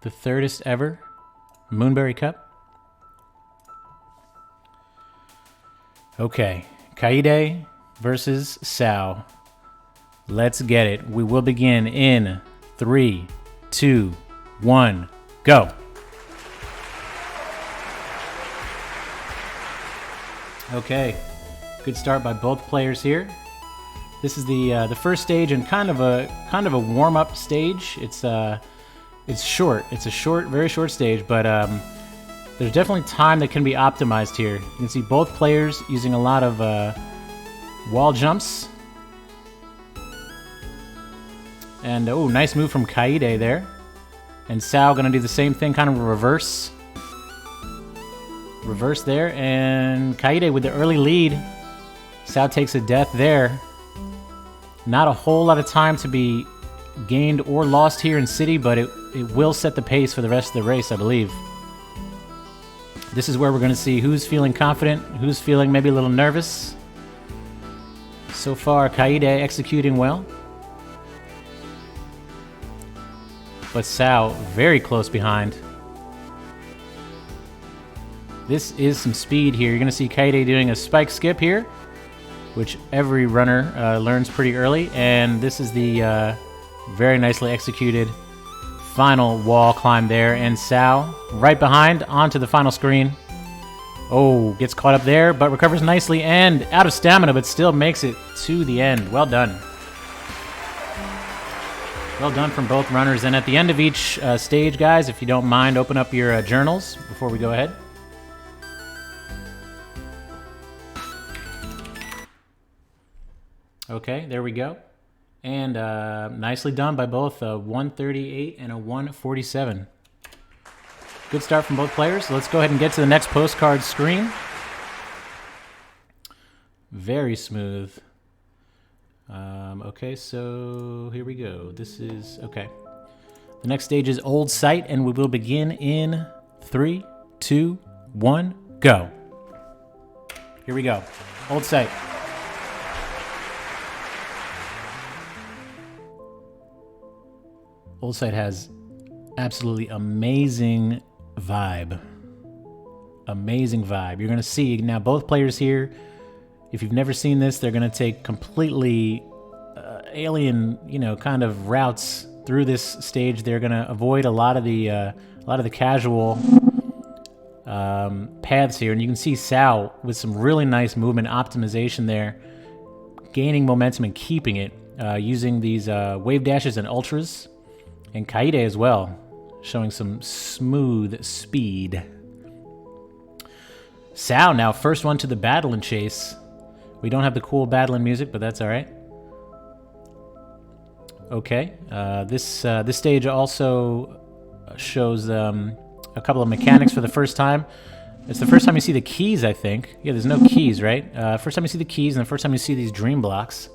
The 3rdEST ever Moonberry Cup. Okay, Kaede versus Sao. Let's get it. We will begin in 3, 2, 1, go. Okay, good start by both players here. This is the first stage and kind of a warm-up stage. It's short. It's a short, very short stage, but there's definitely time that can be optimized here. You can see both players using a lot of wall jumps. And oh, nice move from Kaede there. And Sao gonna do the same thing, kind of a reverse. Reverse there, and Kaede with the early lead. Sao takes a death there. Not a whole lot of time to be gained or lost here in City, but it will set the pace for the rest of the race, I believe. This is where we're going to see who's feeling confident, who's feeling maybe a little nervous. So far, Kaede executing well. But Sao very close behind. This is some speed here. You're going to see Kaede doing a spike skip here, which every runner learns pretty early. And this is the very nicely executed final wall climb there. And Sao right behind onto the final screen. Oh, gets caught up there, but recovers nicely and out of stamina, but still makes it to the end. Well done. Well done from both runners. And at the end of each stage, guys, if you don't mind, open up your journals before we go ahead. Okay, there we go. And nicely done by both a 138 and a 147. Good start from both players. Let's go ahead and get to the next postcard screen. Very smooth. Okay, so here we go. This is, okay. The next stage is Old Site, and we will begin in 3, 2, 1, go. Here we go. Old Site. Old Site has absolutely amazing vibe. Amazing vibe. You're going to see now both players here. If you've never seen this, they're going to take completely alien, kind of routes through this stage. They're going to avoid a lot of the casual paths here, and you can see Sao with some really nice movement optimization there, gaining momentum and keeping it using these wave dashes and ultras. And Kaede as well, showing some smooth speed. Sao now, first one to the battle and chase. We don't have the cool battle and music, but that's all right. Okay, this stage also shows a couple of mechanics for the first time. It's the first time you see the keys, I think. Yeah, there's no keys, right? First time you see the keys, and the first time you see these dream blocks.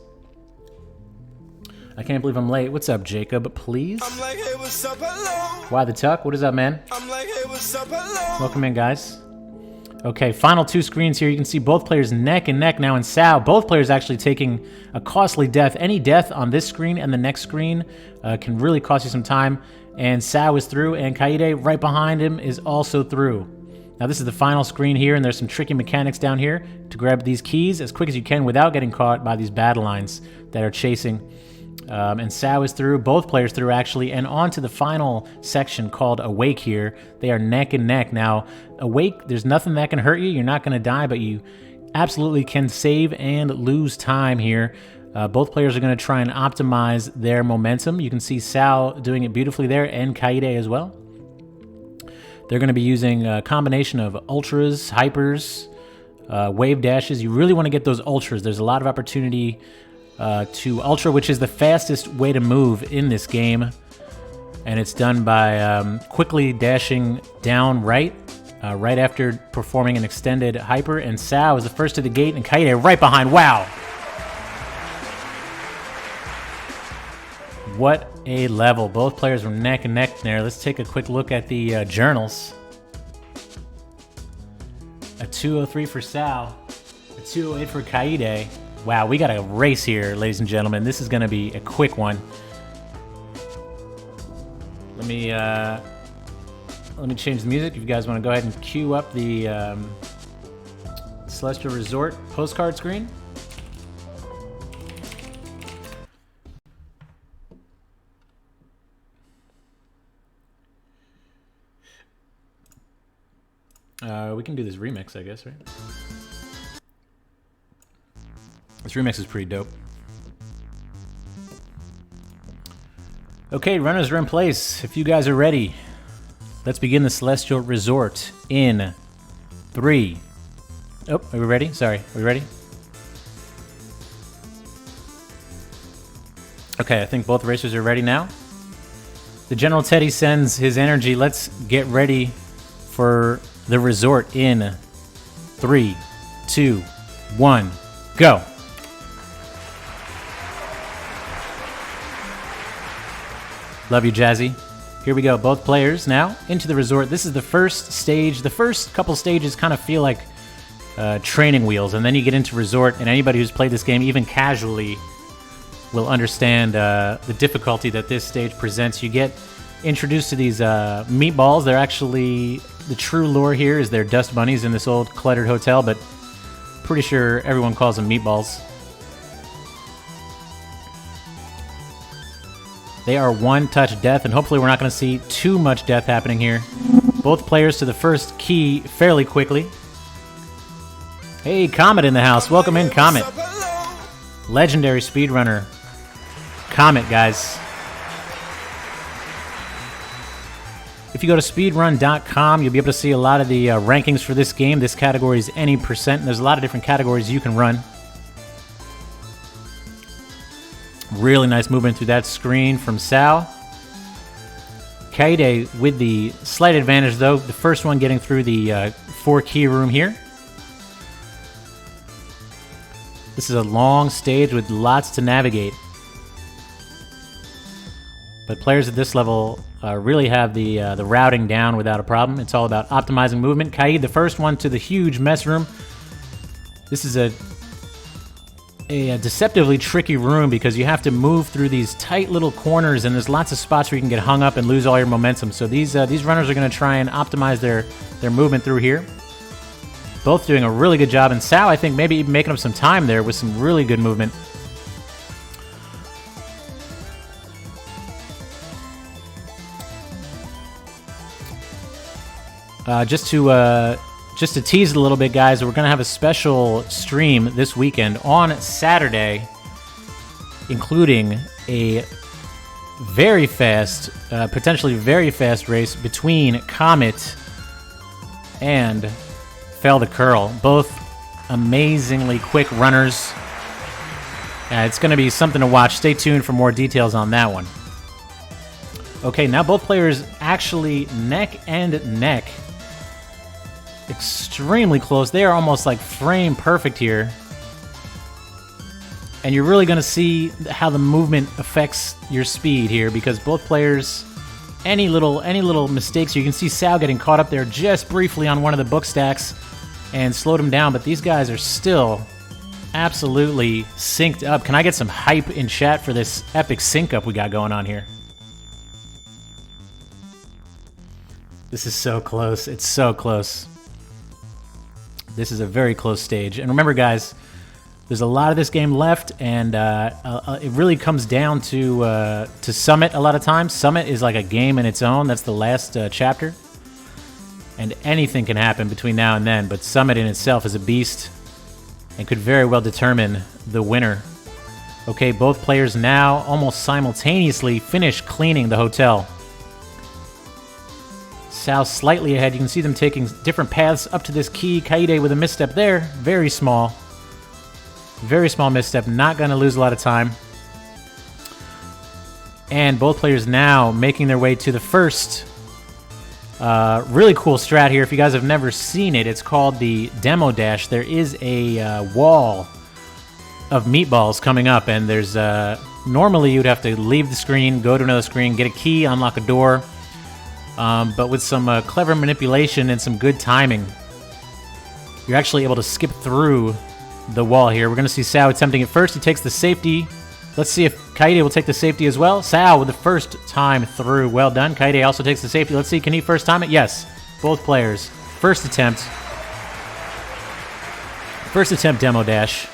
I can't believe I'm late. What's up, Jacob? Please? I'm like, hey, what's up, hello? Why the Tuck? What is up, man? I'm like, hey, what's up, hello? Welcome in, guys. Okay, final two screens here. You can see both players neck and neck now, and Sao, both players actually taking a costly death. Any death on this screen and the next screen can really cost you some time. And Sao is through, and Kaede right behind him is also through. Now this is the final screen here, and there's some tricky mechanics down here to grab these keys as quick as you can without getting caught by these battle lines that are chasing. And Sao is through, both players through actually, and on to the final section called Awake here. They are neck and neck. Now, Awake, there's nothing that can hurt you. You're not going to die, but you absolutely can save and lose time here. Both players are going to try and optimize their momentum. You can see Sao doing it beautifully there, and Kaede as well. They're going to be using a combination of ultras, hypers, wave dashes. You really want to get those ultras. There's a lot of opportunity to ultra, which is the fastest way to move in this game, and it's done by quickly dashing down right after performing an extended hyper. And Sao is the first to the gate, and Kaede right behind. Wow, what a level! Both players were neck and neck there. Let's take a quick look at the journals. A 203 for Sao, a 208 for Kaede. Wow, we got a race here, ladies and gentlemen. This is going to be a quick one. Let me let me change the music. If you guys want to go ahead and queue up the Celestial Resort postcard screen. We can do this remix, I guess, right? This remix is pretty dope. Okay, runners are in place. If you guys are ready, let's begin the Celestial Resort in 3. Oh, are we ready? Sorry, are we ready? Okay, I think both racers are ready now. The General Teddy sends his energy. Let's get ready for the resort in 3, 2, 1, go. Love you, Jazzy. Here we go. Both players now into the resort. This is the first stage. The first couple stages kind of feel like training wheels, and then you get into resort, and anybody who's played this game, even casually, will understand the difficulty that this stage presents. You get introduced to these meatballs. They're actually, the true lore here is they're dust bunnies in this old cluttered hotel, but pretty sure everyone calls them meatballs. They are one-touch death, and hopefully we're not going to see too much death happening here. Both players to the first key fairly quickly. Hey, Comet in the house. Welcome in, Comet. Legendary speedrunner. Comet, guys. If you go to speedrun.com, you'll be able to see a lot of the rankings for this game. This category is any percent, and there's a lot of different categories you can run. Really nice movement through that screen from Sal. Kaede with the slight advantage, though. The first one getting through the 4-key room here. This is a long stage with lots to navigate. But players at this level really have the routing down without a problem. It's all about optimizing movement. Kaede, the first one to the huge mess room. This is a deceptively tricky room because you have to move through these tight little corners, and there's lots of spots where you can get hung up and lose all your momentum. So these runners are going to try and optimize their movement through here. Both doing a really good job, and Sal, I think, maybe even making up some time there with some really good movement. Just to tease it a little bit, guys, we're going to have a special stream this weekend on Saturday, including a very fast, potentially very fast race between Comet and Fail the Curl. Both amazingly quick runners. It's going to be something to watch. Stay tuned for more details on that one. Okay, now both players actually neck and neck. Extremely close. They are almost like frame perfect here. And you're really going to see how the movement affects your speed here, because both players, any little mistakes, you can see Sal getting caught up there just briefly on one of the book stacks and slowed him down, but these guys are still absolutely synced up. Can I get some hype in chat for this epic sync up we got going on here? This is so close. It's so close. This is a very close stage. And remember, guys, there's a lot of this game left, and it really comes down to Summit a lot of times. Summit is like a game in its own. That's the last chapter. And anything can happen between now and then, but Summit in itself is a beast and could very well determine the winner. Okay, both players now almost simultaneously finish cleaning the hotel. Sal slightly ahead. You can see them taking different paths up to this key. Kaede with a misstep there. Very small. Very small misstep. Not going to lose a lot of time. And both players now making their way to the first really cool strat here. If you guys have never seen it, it's called the Demo Dash. There is a wall of meatballs coming up, and there's normally you'd have to leave the screen, go to another screen, get a key, unlock a door. But with some clever manipulation and some good timing, you're actually able to skip through the wall here. We're going to see Sao attempting it first. He takes the safety Let's see if Kaede will take the safety as well. Sao with the first time through. Well done. Kaede also takes the safety. Let's see, can he first time it? Yes. Both players. First attempt. First attempt demo dash.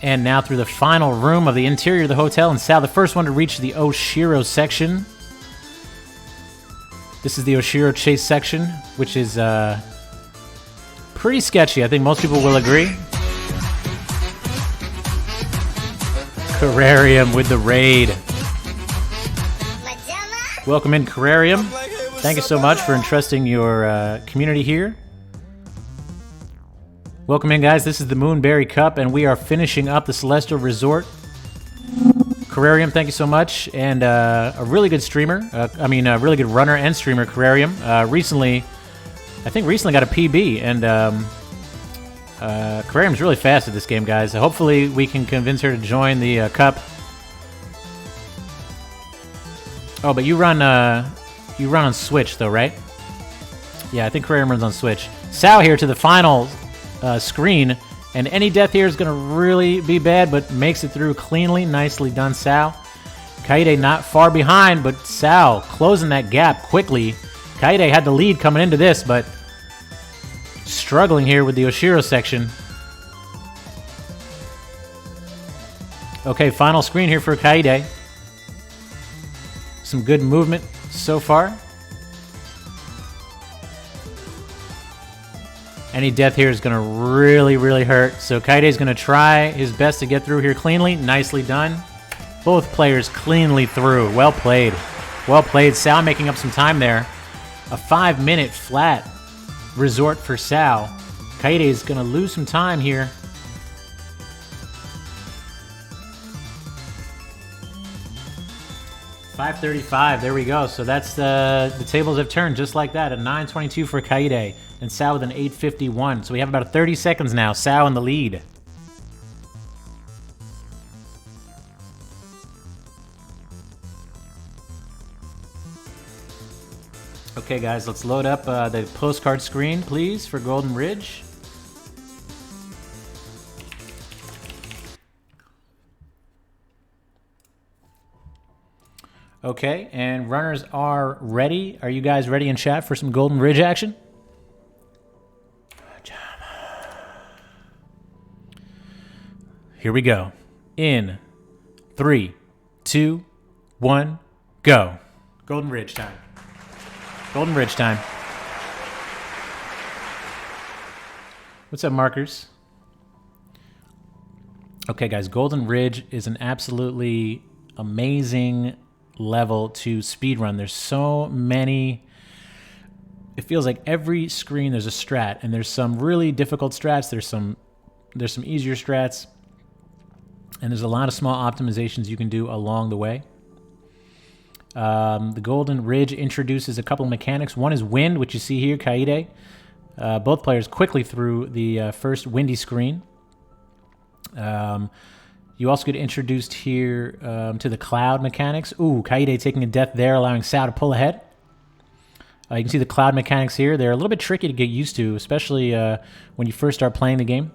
And now through the final room of the interior of the hotel. And Sao, the first one to reach the Oshiro section. This is the Oshiro Chase section, which is pretty sketchy. I think most people will agree. Carrarium with the raid. Welcome in, Carrarium. Thank you so much for entrusting your community here. Welcome in, guys. This is the Moonberry Cup, and we are finishing up the Celestial Resort. Carrarium, thank you so much. And a really good streamer. A really good runner and streamer, Carrarium. Recently got a PB, and Carrarium's really fast at this game, guys. Hopefully we can convince her to join the cup. Oh, but you run on Switch, though, right? Yeah, I think Carrarium runs on Switch. Sao here to the final screen, and any death here is going to really be bad, but makes it through cleanly. Nicely done, Sao. Kaede not far behind, but Sao closing that gap quickly. Kaede had the lead coming into this, but struggling here with the Oshiro section. Okay, final screen here for Kaede. Some good movement so far. Any death here is going to really, really hurt. So Kaede is going to try his best to get through here cleanly. Nicely done. Both players cleanly through. Well played. Well played. Sao making up some time there. A 5-minute flat resort for Sao. Kaede is going to lose some time here. $5.35. There we go. So that's the tables have turned just like that. A 9.22 for Kaede. And Sao with an 8.51. So we have about 30 seconds now. Sao in the lead. Okay, guys, let's load up the postcard screen, please, for Golden Ridge. Okay, and runners are ready. Are you guys ready in chat for some Golden Ridge action? Here we go. In 3, 2, 1, go. Golden Ridge time. Golden Ridge time. What's up, markers? Okay, guys, Golden Ridge is an absolutely amazing level to speedrun. There's so many. It feels like every screen there's a strat, and there's some really difficult strats. There's some easier strats. And there's a lot of small optimizations you can do along the way. The Golden Ridge introduces a couple of mechanics. One is wind, which you see here, Kaede. Both players quickly through the first windy screen. You also get introduced here to the cloud mechanics. Ooh, Kaede taking a death there, allowing Sao to pull ahead. You can see the cloud mechanics here. They're a little bit tricky to get used to, especially when you first start playing the game.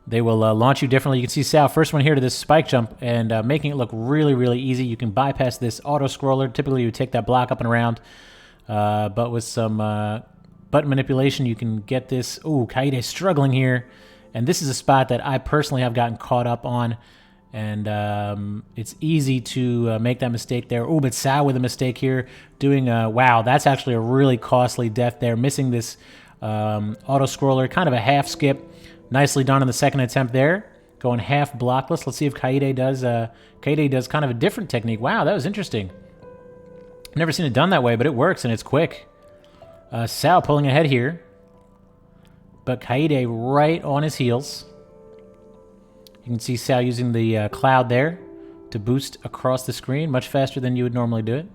They will launch you differently. You can see Sao, first one here to this spike jump, and making it look really, really easy. You can bypass this auto-scroller. Typically, you would take that block up and around. But with some button manipulation, you can get this. Ooh, Kaede struggling here. And this is a spot that I personally have gotten caught up on. And it's easy to make that mistake there. Ooh, but Sao with a mistake here. Doing, wow, that's actually a really costly death there. Missing this auto-scroller. Kind of a half skip. Nicely done on the second attempt there. Going half blockless. Let's see if Kaede does kind of a different technique. Wow, that was interesting. Never seen it done that way, but it works and it's quick. Sao pulling ahead here. But Kaede right on his heels. You can see Sao using the cloud there to boost across the screen much faster than you would normally do it.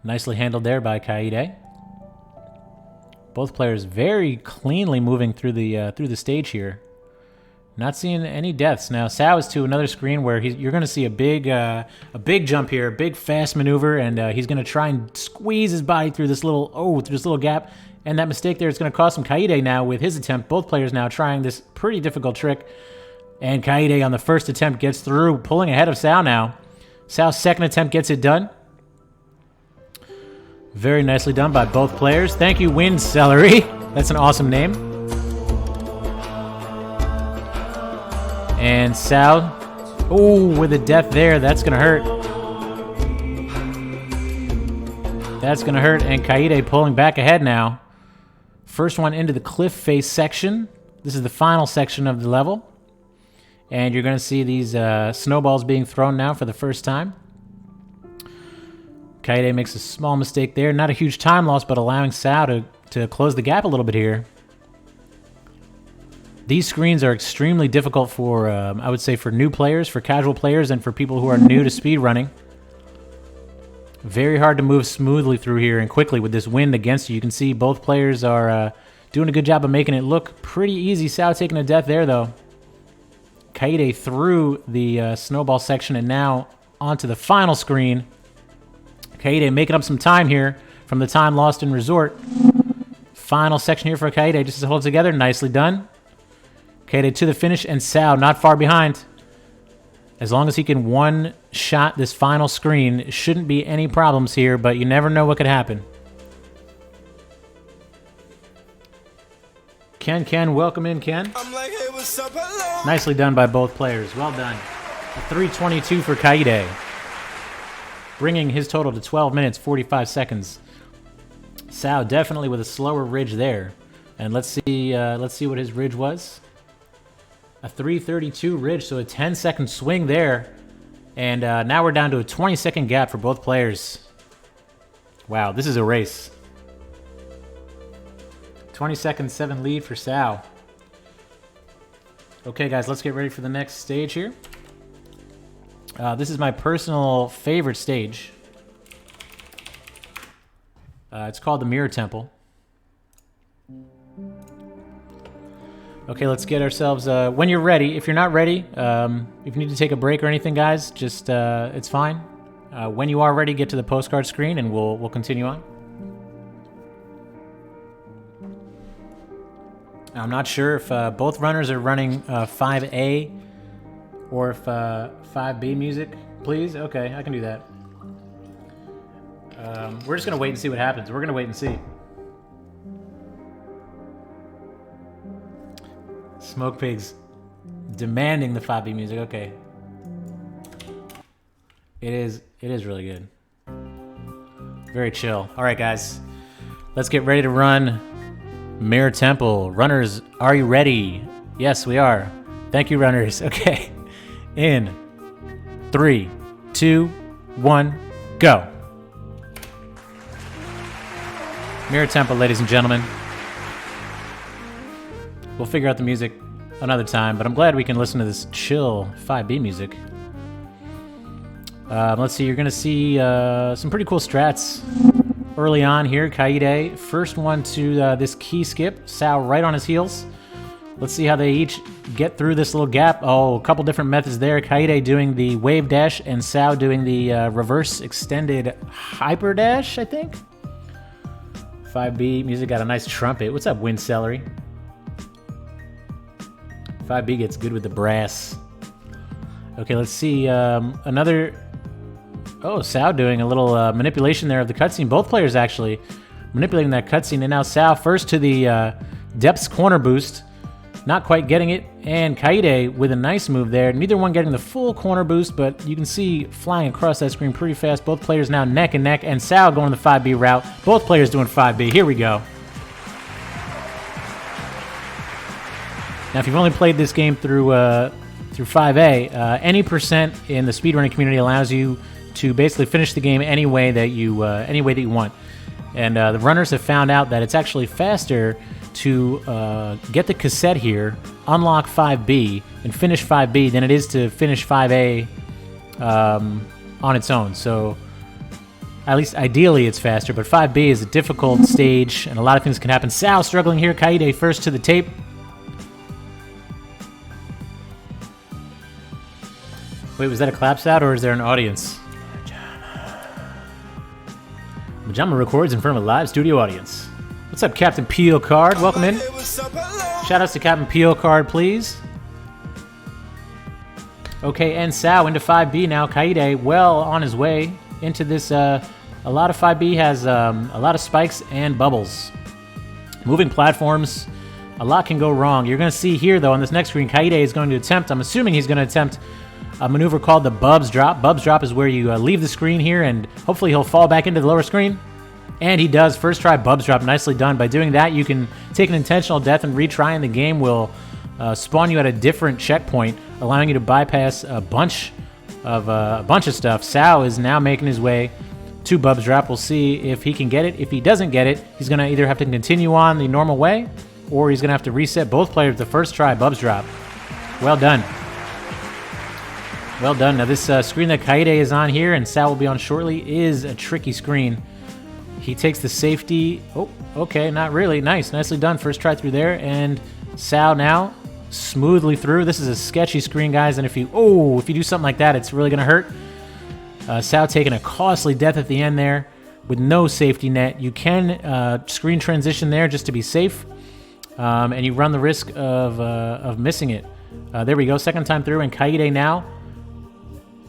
Nicely handled there by Kaede. Both players very cleanly moving through the stage here. Not seeing any deaths. Now Sao is to another screen where you're going to see a big jump here, a big fast maneuver, and he's going to try and squeeze his body through this little gap. And that mistake there is going to cost him Kaede now with his attempt. Both players now trying this pretty difficult trick. And Kaede on the first attempt gets through, pulling ahead of Sao now. Sao's second attempt gets it done. Very nicely done by both players. Thank you, Wind Celery. That's an awesome name. And Sao. Ooh, with a death there. That's going to hurt. That's going to hurt. And Kaede pulling back ahead now. First one into the cliff face section. This is the final section of the level. And you're going to see these snowballs being thrown now for the first time. Kaede makes a small mistake there. Not a huge time loss, but allowing Sao to close the gap a little bit here. These screens are extremely difficult for, I would say, for new players, for casual players, and for people who are new to speedrunning. Very hard to move smoothly through here and quickly with this wind against you. You can see both players are doing a good job of making it look pretty easy. Sao taking a death there, though. Kaede through the snowball section and now onto the final screen. Kaede making up some time here from the time lost in Resort. Final section here for Kaede just to hold it together. Nicely done. Kaede to the finish, and Sao not far behind. As long as he can one-shot this final screen, shouldn't be any problems here, but you never know what could happen. Ken, welcome in, Ken. I'm like, hey, what's up, hello? Nicely done by both players. Well done. A 3:22 for Kaede, bringing his total to 12 minutes, 45 seconds. Sao definitely with a slower ridge there. And let's see what his ridge was. A 3:32 ridge, so a 10-second swing there. And now we're down to a 20-second gap for both players. Wow, this is a race. 20-second, 7 lead for Sao. Okay, guys, let's get ready for the next stage here. This is my personal favorite stage. It's called the Mirror Temple. Okay, let's get ourselves, when you're ready, if you're not ready, if you need to take a break or anything, guys, just, it's fine. When you are ready, get to the postcard screen and we'll continue on. I'm not sure if both runners are running 5A or if 5B music, please. Okay, I can do that. We're just going to wait and see what happens. We're going to wait and see. Smoke Pigs demanding the 5B music. Okay. It is really good. Very chill. All right, guys. Let's get ready to run Mirror Temple. Runners, are you ready? Yes, we are. Thank you, runners. Okay. In 3, 2, 1, go. Mirror Temple, ladies and gentlemen. We'll figure out the music another time, but I'm glad we can listen to this chill 5B music. Let's see, you're going to see some pretty cool strats early on here. Kaede, first one to this key skip. Sao right on his heels. Let's see how they each get through this little gap. Oh, a couple different methods there. Kaede doing the wave dash and Sao doing the reverse extended hyper dash, I think. 5B music got a nice trumpet. What's up, Wind Celery? 5B gets good with the brass. Okay, let's see. Another... Oh, Sao doing a little manipulation there of the cutscene. Both players actually manipulating that cutscene. And now Sao first to the depths corner boost. Not quite getting it. And Kaede with a nice move there. Neither one getting the full corner boost, but you can see flying across that screen pretty fast. Both players now neck and neck. And Sao going the 5B route. Both players doing 5B. Here we go. Now, if you've only played this game through 5A, any percent in the speedrunning community allows you to basically finish the game any way that you want. And the runners have found out that it's actually faster to get the cassette here, unlock 5B, and finish 5B than it is to finish 5A on its own. So, at least ideally it's faster, but 5B is a difficult stage, and a lot of things can happen. Sao struggling here. Kaede first to the tape. Wait, was that a clap sound, or is there an audience? Majama records in front of a live studio audience. What's up, Captain Peel Card? Welcome in. Shout outs to Captain Peel Card, please. Okay, and Sao into 5B now. Kaede well on his way into this. A lot of 5B has a lot of spikes and bubbles. Moving platforms, a lot can go wrong. You're going to see here, though, on this next screen, Kaede is going to attempt, I'm assuming he's going to attempt a maneuver called the Bubs Drop. Bubs Drop is where you leave the screen here, and hopefully he'll fall back into the lower screen. And he does. First try Bubs Drop. Nicely done. By doing that, you can take an intentional death and retry, and the game will spawn you at a different checkpoint, allowing you to bypass a bunch of stuff. Sao is now making his way to Bubs Drop. We'll see if he can get it. If he doesn't get it, he's going to either have to continue on the normal way, or he's going to have to reset both players the first try Bubs Drop. Well done. Well done. Now this screen that Kaede is on here and Sao will be on shortly is a tricky screen. He takes the safety. Oh, okay, not really. Nice. Nicely done. First try through there. And Sao now smoothly through. This is a sketchy screen, guys. And if you do something like that, it's really going to hurt. Sao taking a costly death at the end there with no safety net. You can screen transition there just to be safe. And you run the risk of missing it. There we go. Second time through. And Kaede now,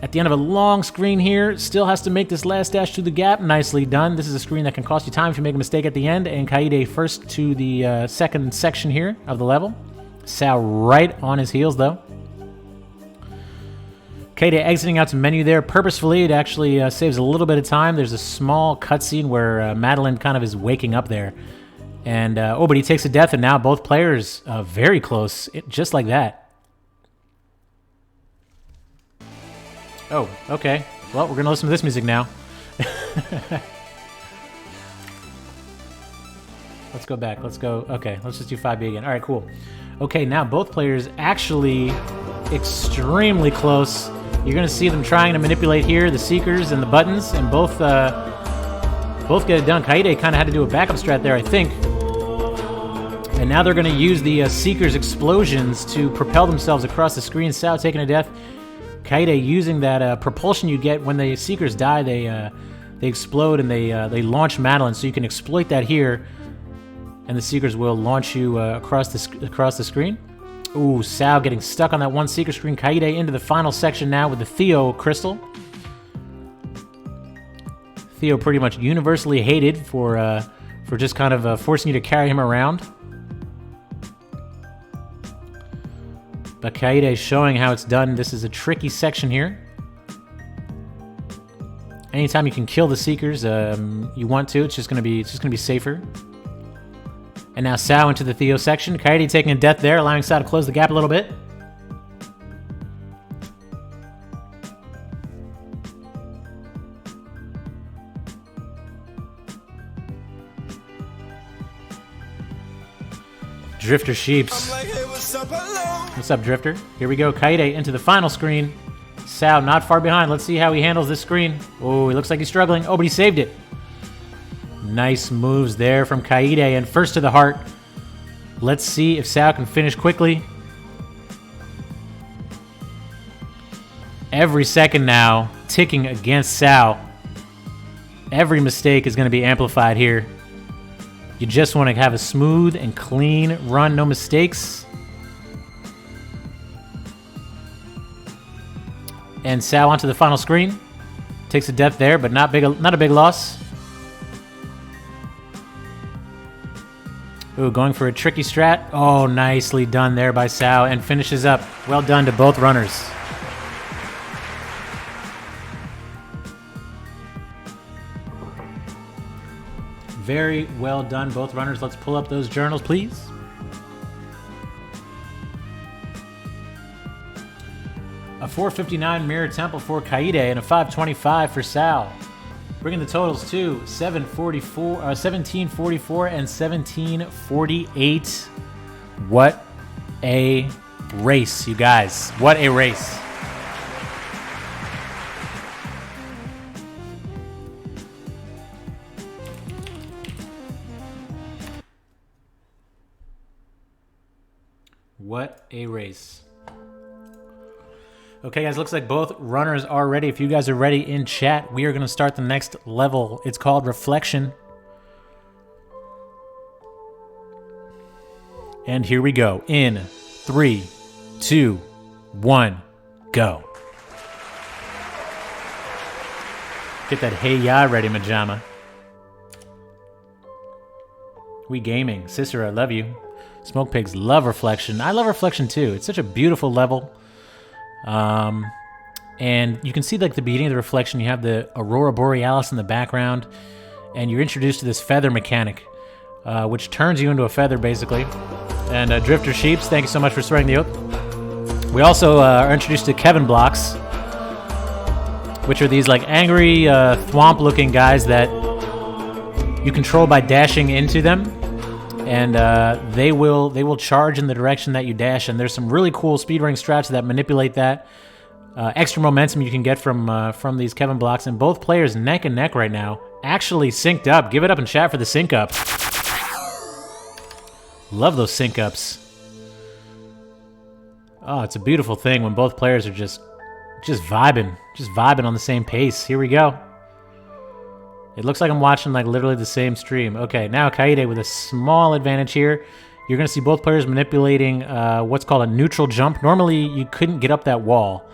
at the end of a long screen here, still has to make this last dash through the gap. Nicely done. This is a screen that can cost you time if you make a mistake at the end. And Kaede first to the second section here of the level. Sao right on his heels, though. Kaede exiting out to menu there purposefully. It actually saves a little bit of time. There's a small cutscene where Madeline kind of is waking up there. And, but he takes a death, and now both players very close, just like that. Oh, okay. Well, we're going to listen to this music now. Let's go back. Let's go. Okay, let's just do 5B again. All right, cool. Okay, now both players actually extremely close. You're going to see them trying to manipulate here, the Seekers and the buttons, and both get it done. Kaede kind of had to do a backup strat there, I think. And now they're going to use the Seekers' explosions to propel themselves across the screen. Sao taking a death. Kaede using that propulsion you get when the Seekers die. They explode and they launch Madeline, so you can exploit that here, and the Seekers will launch you across the screen. Ooh, Sao getting stuck on that one Seeker screen. Kaede into the final section now with the Theo crystal. Theo pretty much universally hated for just kind of forcing you to carry him around. But Kaede is showing how it's done. This is a tricky section here. Anytime you can kill the Seekers, you want to. It's just gonna be safer. And now Sao into the Theo section. Kaede taking a death there, allowing Sao to close the gap a little bit. Drifter Sheeps. What's up, Drifter? Here we go. Kaede into the final screen. Sao not far behind. Let's see how he handles this screen. Oh, he looks like he's struggling. Oh, but he saved it. Nice moves there from Kaede, and first to the heart. Let's see if Sao can finish quickly. Every second now ticking against Sao. Every mistake is going to be amplified here. You just want to have a smooth and clean run, no mistakes. And Sao onto the final screen. Takes a death there, but not a big loss. Ooh, going for a tricky strat. Oh, nicely done there by Sao, and finishes up. Well done to both runners. Very well done, both runners. Let's pull up those journals, please. A 459 Mirror Temple for Kaede and a 525 for Sao. Bringing the totals to 1744 and 1748. What a race, you guys. What a race. What a race. Okay, guys, looks like both runners are ready. If you guys are ready in chat, we are going to start the next level. It's called Reflection. And here we go. In 3, 2, 1, go. Get that hey ya ready, Majama. We gaming. Sister, I love you. Smoke Pigs love Reflection. I love Reflection too. It's such a beautiful level. And you can see like the beginning of the Reflection. You have the Aurora Borealis in the background. And you're introduced to this feather mechanic, which turns you into a feather basically. And Drifter Sheeps, thank you so much for swearing the oath. We also are introduced to Kevin blocks, which are these like angry, thwomp-looking guys that you control by dashing into them, and they will charge in the direction that you dash. And there's some really cool speedrunning strats that manipulate that extra momentum you can get from these Kevin blocks. And both players neck and neck right now, actually synced up. Give it up in chat for the sync up. Love those sync ups. Oh, it's a beautiful thing when both players are just vibing on the same pace. Here we go. It looks like I'm watching like literally the same stream. Okay, now Kaede with a small advantage here. You're going to see both players manipulating what's called a neutral jump. Normally, you couldn't get up that wall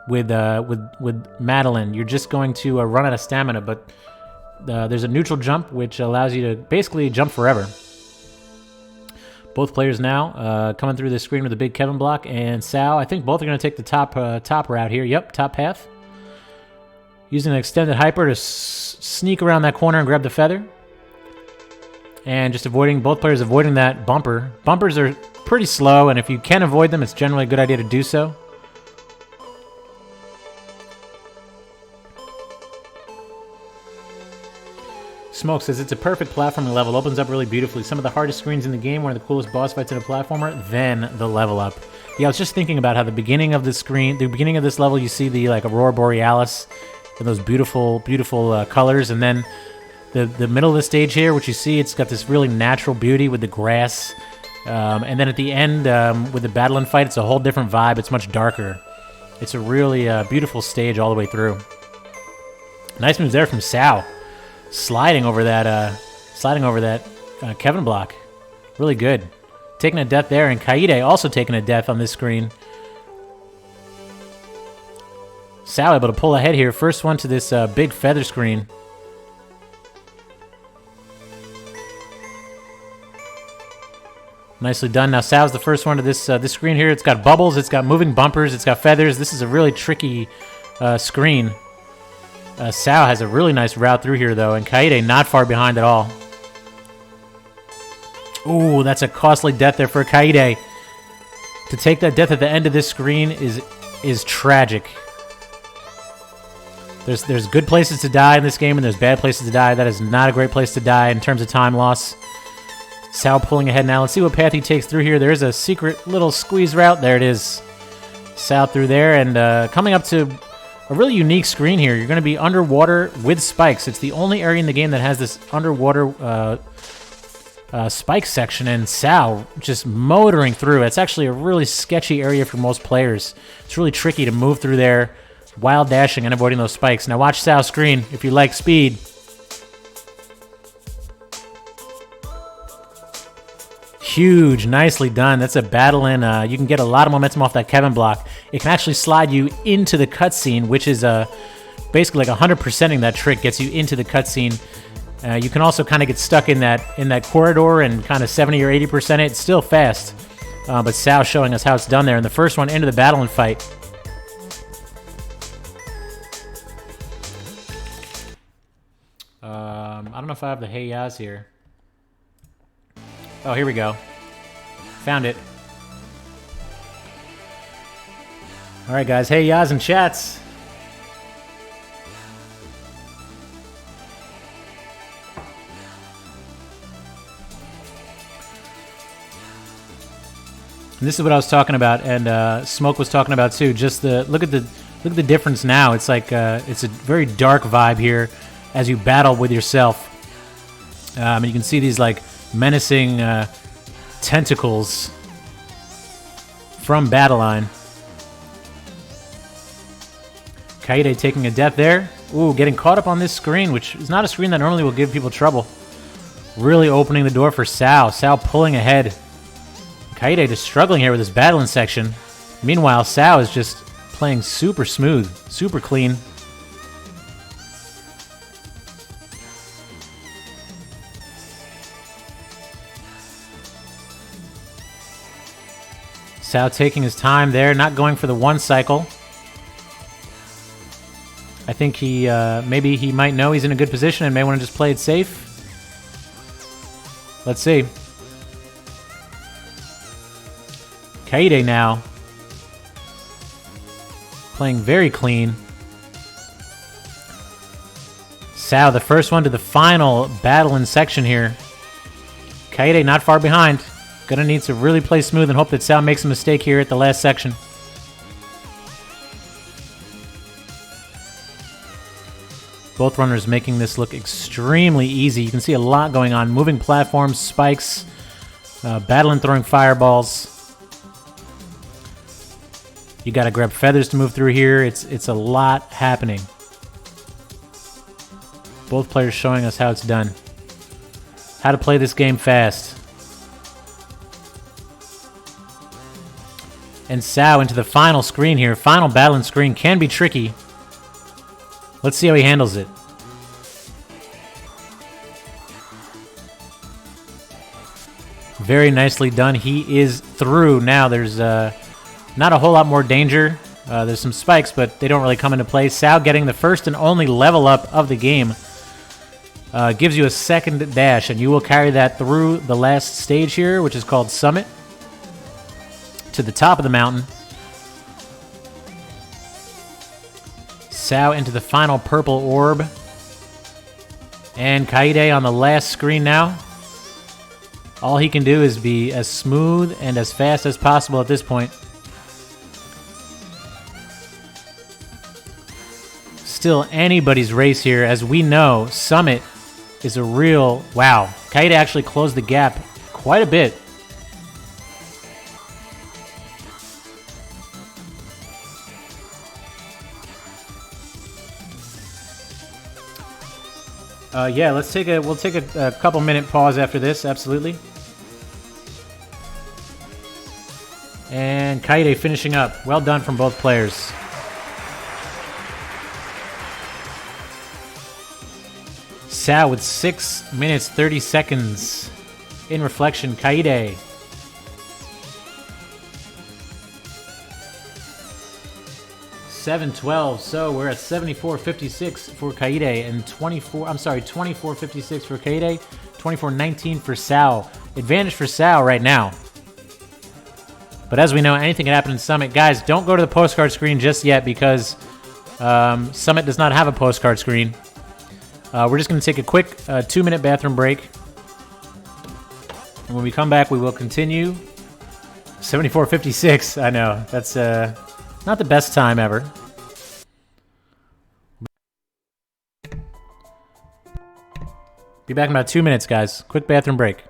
with Madeline. You're just going to run out of stamina, but there's a neutral jump which allows you to basically jump forever. Both players now coming through the screen with a big Kevin block, and Sal, I think both are going to take the top route here. Yep, top path. Using an extended hyper to sneak around that corner and grab the feather. And just both players avoiding that bumper. Bumpers are pretty slow, and if you can avoid them, it's generally a good idea to do so. Smoke says, it's a perfect platforming level. Opens up really beautifully. Some of the hardest screens in the game, one of the coolest boss fights in a platformer, then the level up. Yeah, I was just thinking about how the beginning of this level, you see the like Aurora Borealis and those beautiful, beautiful colors. And then the middle of the stage here, which you see, it's got this really natural beauty with the grass. And then at the end, with the battle and fight, it's a whole different vibe. It's much darker. It's a really beautiful stage all the way through. Nice moves there from Sal. Sliding over that Kevin block. Really good. Taking a death there, and Kaede also taking a death on this screen. Sal able to pull ahead here. First one to this big feather screen. Nicely done. Now Sal's the first one to this screen here. It's got bubbles, it's got moving bumpers, it's got feathers. This is a really tricky screen. Sal has a really nice route through here, though, and Kaede not far behind at all. Ooh, that's a costly death there for Kaede. To take that death at the end of this screen is tragic. There's good places to die in this game, and there's bad places to die. That is not a great place to die in terms of time loss. Sal pulling ahead now. Let's see what path he takes through here. There is a secret little squeeze route. There it is. Sal through there, and coming up to a really unique screen here. You're going to be underwater with spikes. It's the only area in the game that has this underwater spike section, and Sal just motoring through. It's actually a really sketchy area for most players. It's really tricky to move through there while dashing and avoiding those spikes. Now watch Sal's screen if you like speed. Huge, nicely done. That's a battle in. You can get a lot of momentum off that Kevin block. It can actually slide you into the cutscene, which is basically like 100%ing that trick gets you into the cutscene. You can also kind of get stuck in that corridor and kind of 70 or 80% it. It's still fast, but Sal showing us how it's done there. And the first one into the battle and fight. I don't know if I have the Hey Yas here. Oh, here we go. Found it. All right, guys. Hey, Yas and chats. And this is what I was talking about, and Smoke was talking about too. Just look at the difference now. It's like it's a very dark vibe here as you battle with yourself. And you can see these like menacing tentacles from Battleline. Kaede taking a death there. Ooh, getting caught up on this screen, which is not a screen that normally will give people trouble. Really opening the door for Sao. Sao pulling ahead. Kaede just struggling here with his battling section. Meanwhile, Sao is just playing super smooth, super clean. Sao taking his time there, not going for the one cycle. I think he, maybe he might know he's in a good position and may want to just play it safe. Let's see. Kaede now. Playing very clean. Sao, the first one to the final battling section here. Kaede not far behind. Gonna need to really play smooth and hope that Sao makes a mistake here at the last section. Both runners making this look extremely easy. You can see a lot going on. Moving platforms, spikes, battling throwing fireballs. You gotta grab feathers to move through here. It's a lot happening. Both players showing us how it's done. How to play this game fast. And Sao into the final screen here. Final battling screen can be tricky. Let's see how he handles it. Very nicely done. He is through. Now there's not a whole lot more danger. There's some spikes, but they don't really come into play. Sao getting the first and only level up of the game. Gives you a second dash, and you will carry that through the last stage here, which is called Summit. To the top of the mountain. Sao into the final purple orb. And Kaede on the last screen now. All he can do is be as smooth and as fast as possible at this point. Still anybody's race here. As we know, Summit is a real... Wow. Kaede actually closed the gap quite a bit. Yeah, we'll take a couple minute pause after this, absolutely. And Kaede finishing up. Well done from both players. Sao with 6 minutes 30 seconds in reflection. Kaede. $7.12, so we're at 74.56 for Kaede and 24.56 for Kaede, 24.19 for Sao. Advantage for Sao right now. But as we know, anything can happen in Summit. Guys, don't go to the postcard screen just yet because Summit does not have a postcard screen. We're just going to take a quick 2-minute bathroom break. And when we come back, we will continue. 74.56, I know. That's... not the best time ever. Be back in about 2 minutes, guys. Quick bathroom break.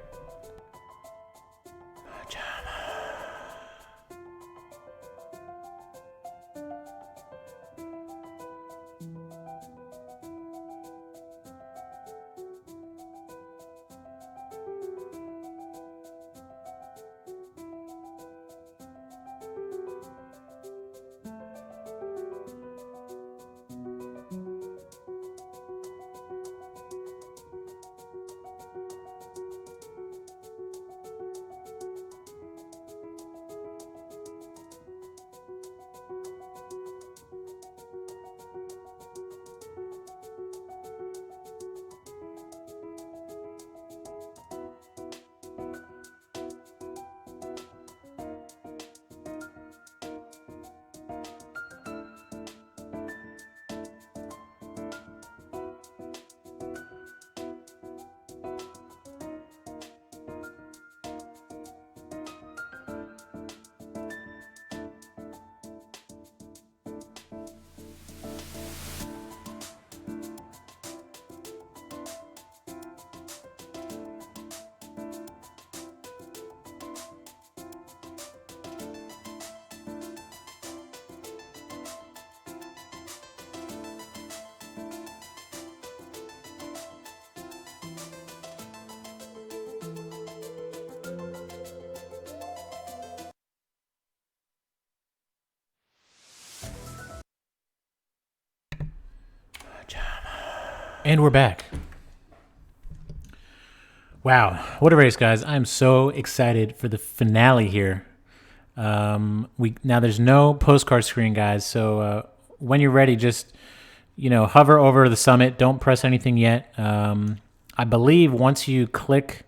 And we're back. Wow, what a race, guys. I'm so excited for the finale here. Now there's no postcard screen, guys, so when you're ready, just, hover over the summit. Don't press anything yet. I believe once you click,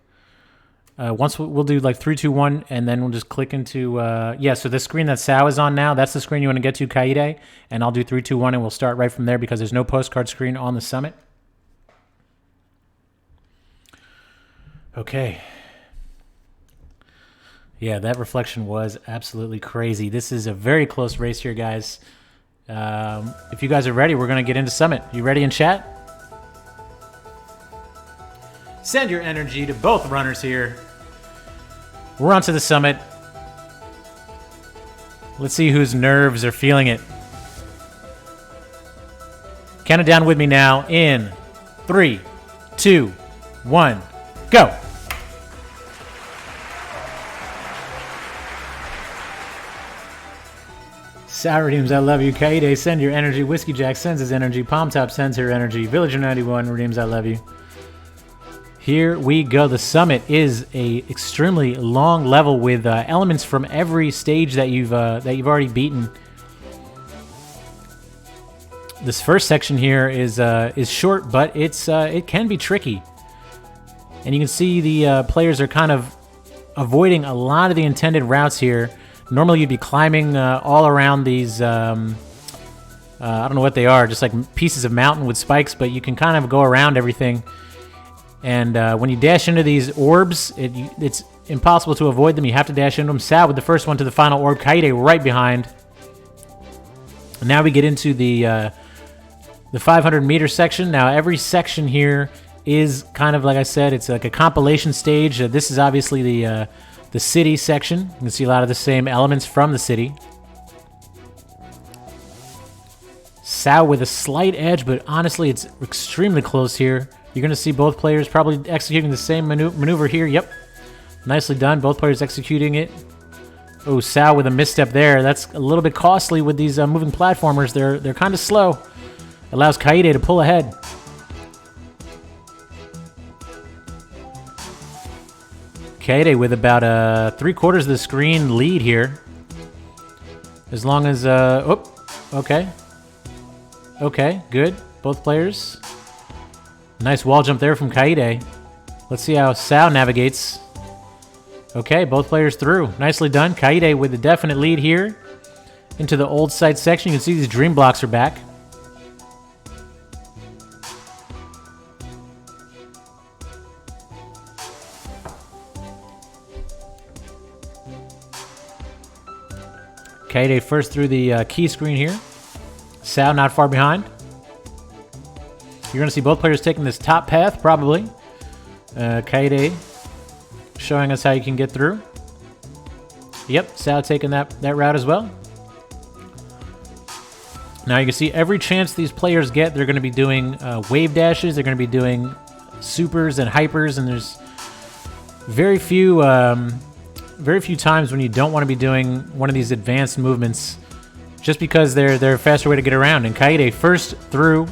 we'll do like 3, 2, 1, and then we'll just click into, so the screen that Sao is on now, that's the screen you want to get to, Kaede, and I'll do 3, 2, 1, and we'll start right from there because there's no postcard screen on the summit. Okay. Yeah, that reflection was absolutely crazy. This is a very close race here, guys. If you guys are ready, we're going to get into Summit. You ready in chat? Send your energy to both runners here. We're on to the Summit. Let's see whose nerves are feeling it. Count it down with me now in 3, 2, 1, go. Sour redeems, I love you. Kaede, send your energy. Whiskey Jack sends his energy. Palm Top sends her energy. Villager 91 redeems, I love you. Here we go. The summit is a extremely long level with elements from every stage that you've already beaten. This first section here is short, but it can be tricky, and you can see the players are kind of avoiding a lot of the intended routes here. Normally you'd be climbing all around these, I don't know what they are, just like pieces of mountain with spikes, but you can kind of go around everything. And when you dash into these orbs, it's impossible to avoid them. You have to dash into them. Sao with the first one to the final orb. Kaede right behind. And now we get into the 500-meter section. Now every section here is kind of, like I said, it's like a compilation stage. This is obviously the city section. You can see a lot of the same elements from the city. Sao with a slight edge, but honestly, it's extremely close here. You're going to see both players probably executing the same maneuver here. Yep. Nicely done. Both players executing it. Oh, Sao with a misstep there. That's a little bit costly with these moving platformers. They're kind of slow. Allows Kaede to pull ahead. Kaede with about 3/4 of the screen lead here. As long as, okay. Okay, good. Both players. Nice wall jump there from Kaede. Let's see how Sao navigates. Okay, both players through. Nicely done. Kaede with a definite lead here. Into the old site section. You can see these dream blocks are back. Kaede first through the key screen here. Sao not far behind. You're going to see both players taking this top path, probably. Kaede showing us how you can get through. Yep, Sao taking that route as well. Now you can see every chance these players get, they're going to be doing wave dashes. They're going to be doing supers and hypers, and there's very few times when you don't want to be doing one of these advanced movements, just because they're a faster way to get around. And Kaede first through.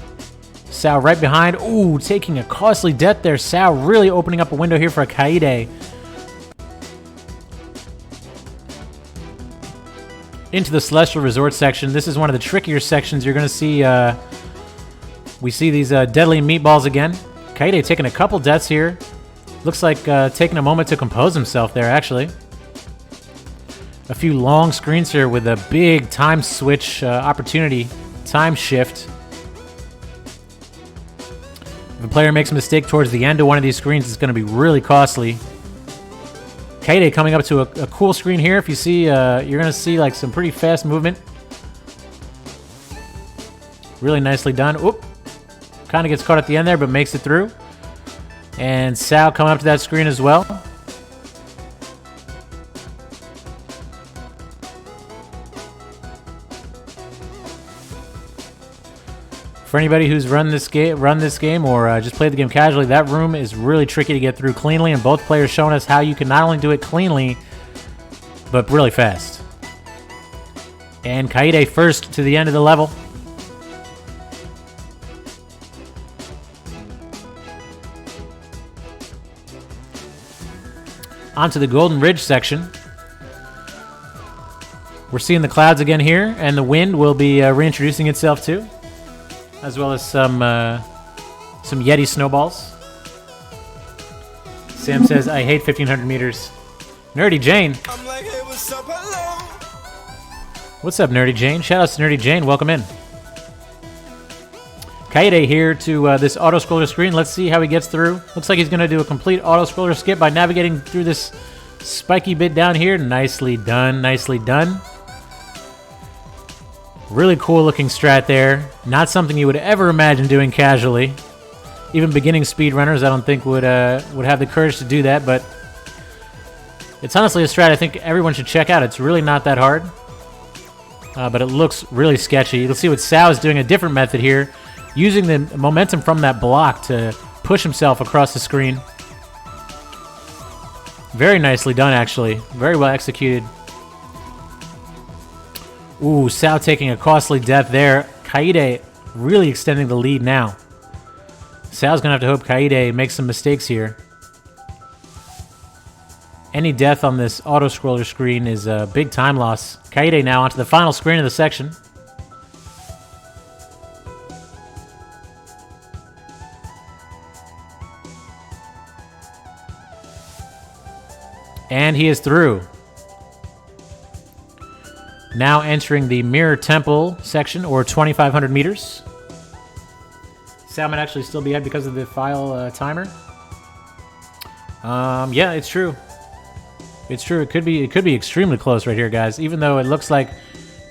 Sao right behind. Ooh, taking a costly death there. Sao really opening up a window here for Kaede. Into the Celestial Resort section. This is one of the trickier sections. You're going to see, we see these deadly meatballs again. Kaede taking a couple deaths here. Looks like taking a moment to compose himself there, actually. A few long screens here with a big time switch opportunity. Time shift. If a player makes a mistake towards the end of one of these screens, it's going to be really costly. Kaede coming up to a cool screen here. If you see, you're going to see like some pretty fast movement. Really nicely done. Oop. Kind of gets caught at the end there, but makes it through. And Sao coming up to that screen as well. For anybody who's run this game or just played the game casually, that room is really tricky to get through cleanly, and both players showing us how you can not only do it cleanly, but really fast. And Kaede first to the end of the level. onto the Golden Ridge section. We're seeing the clouds again here, and the wind will be reintroducing itself too, as well as some Yeti snowballs. Sam says, I hate 1,500 meters. Nerdy Jane. What's up, Nerdy Jane? Shout out to Nerdy Jane. Welcome in. Kaede here to this auto-scroller screen. Let's see how he gets through. Looks like he's going to do a complete auto-scroller skip by navigating through this spiky bit down here. Nicely done. Nicely done. Really cool looking strat there. Not something you would ever imagine doing casually. Even beginning speedrunners, I don't think would have the courage to do that, but it's honestly a strat I think everyone should check out. It's really not that hard, but it looks really sketchy. You'll see what Sao is doing a different method here, using the momentum from that block to push himself across the screen. Very nicely done, actually. Very well executed. Ooh, Sao taking a costly death there. Kaede really extending the lead now. Sao's going to have to hope Kaede makes some mistakes here. Any death on this auto-scroller screen is a big time loss. Kaede now onto the final screen of the section. And he is through. Now entering the Mirror Temple section, or 2,500 meters. Sao might actually still be ahead because of the file timer. Yeah, it's true. It's true. It could be extremely close right here, guys. Even though it looks like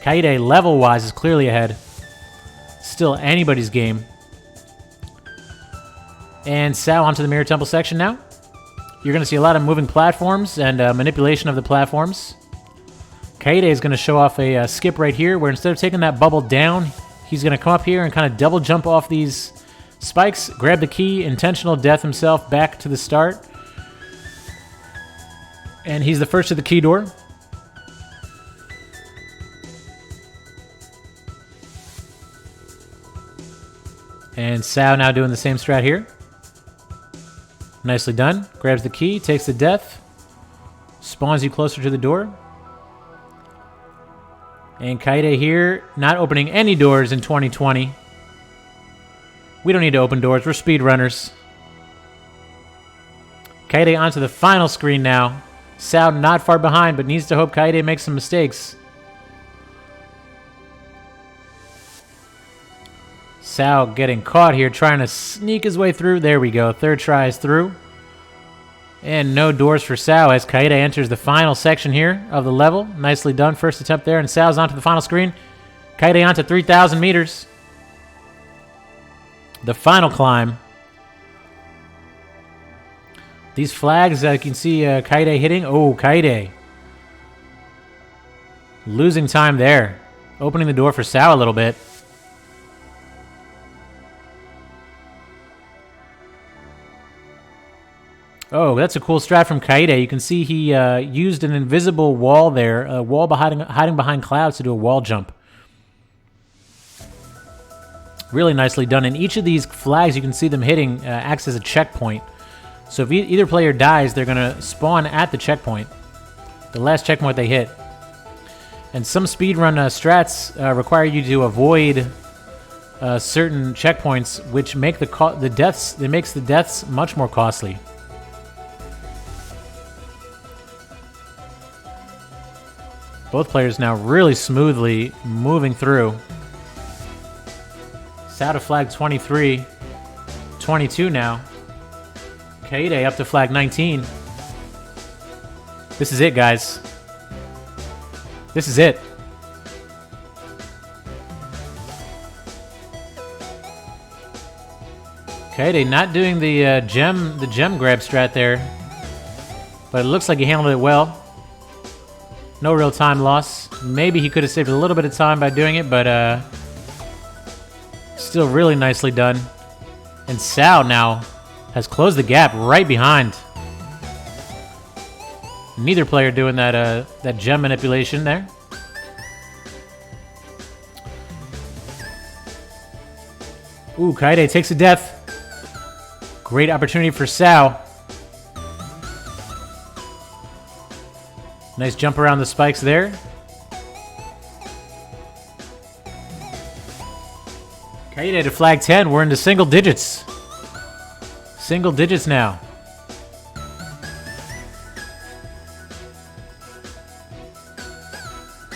Kaede level-wise is clearly ahead. Still anybody's game. And Sao onto the Mirror Temple section now. You're going to see a lot of moving platforms and manipulation of the platforms. Kaede is going to show off a skip right here, where instead of taking that bubble down, he's going to come up here and kind of double jump off these spikes, grab the key, intentional death himself back to the start. And he's the first to the key door. And Sao now doing the same strat here. Nicely done. Grabs the key, takes the death, spawns you closer to the door. And Kaede here, not opening any doors in 2020. We don't need to open doors. We're speedrunners. Kaede onto the final screen now. Sao not far behind, but needs to hope Kaede makes some mistakes. Sao getting caught here, trying to sneak his way through. There we go. Third try is through. And no doors for Sao as Kaede enters the final section here of the level. Nicely done. First attempt there, and Sao's onto the final screen. Kaede onto 3,000 meters. The final climb. These flags, you can see Kaede hitting. Oh, Kaede. Losing time there. Opening the door for Sao a little bit. Oh, that's a cool strat from Kaede. You can see he used an invisible wall there, a wall hiding behind clouds to do a wall jump. Really nicely done. And each of these flags, you can see them hitting, acts as a checkpoint. So if either player dies, they're going to spawn at the checkpoint, the last checkpoint they hit. And some speedrun strats require you to avoid certain checkpoints, which make the deaths much more costly. Both players now really smoothly moving through. Sao to flag 23. 22 now. Kaede up to flag 19. This is it, guys. This is it. Kaede not doing the gem grab strat there, but it looks like he handled it well. No real time loss. Maybe he could have saved a little bit of time by doing it, but still really nicely done. And Sao now has closed the gap right behind. Neither player doing that gem manipulation there. Ooh, Kaede takes a death. Great opportunity for Sao. Nice jump around the spikes there. Kaede to flag 10. We're into single digits. Single digits now.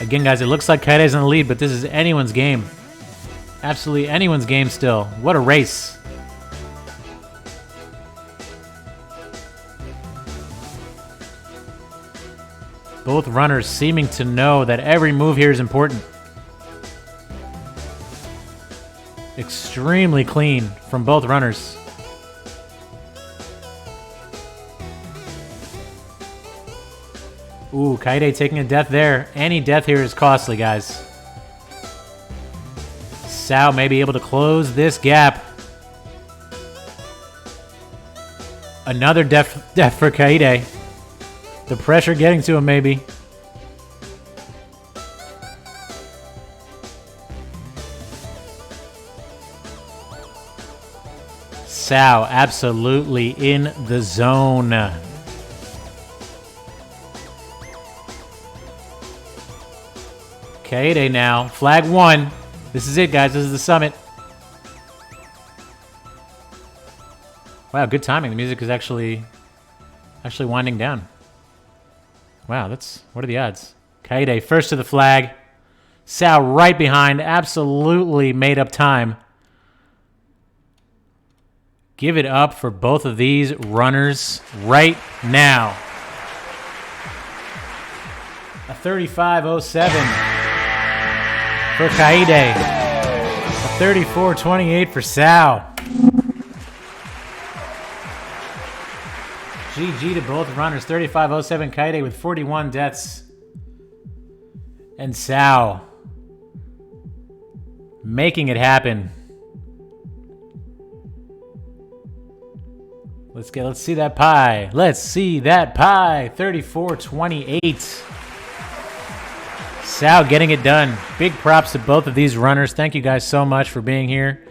Again, guys, it looks like Kaede's in the lead, but this is anyone's game. Absolutely anyone's game still. What a race. Both runners seeming to know that every move here is important. Extremely clean from both runners. Ooh, Kaede taking a death there. Any death here is costly, guys. Sao may be able to close this gap. Another death for Kaede. The pressure getting to him, maybe. Sao absolutely in the zone. Kaede now. Flag 1. This is it, guys. This is the summit. Wow, good timing. The music is actually winding down. Wow, what are the odds? Kaede first to the flag. Sao right behind. Absolutely made up time. Give it up for both of these runners right now. A 35.07 for Kaede. A 34.28 for Sao. GG to both runners. 35.07 Kaede with 41 deaths. And Sao making it happen. Let's see that pie. Let's see that pie. 34.28. Sao getting it done. Big props to both of these runners. Thank you guys so much for being here.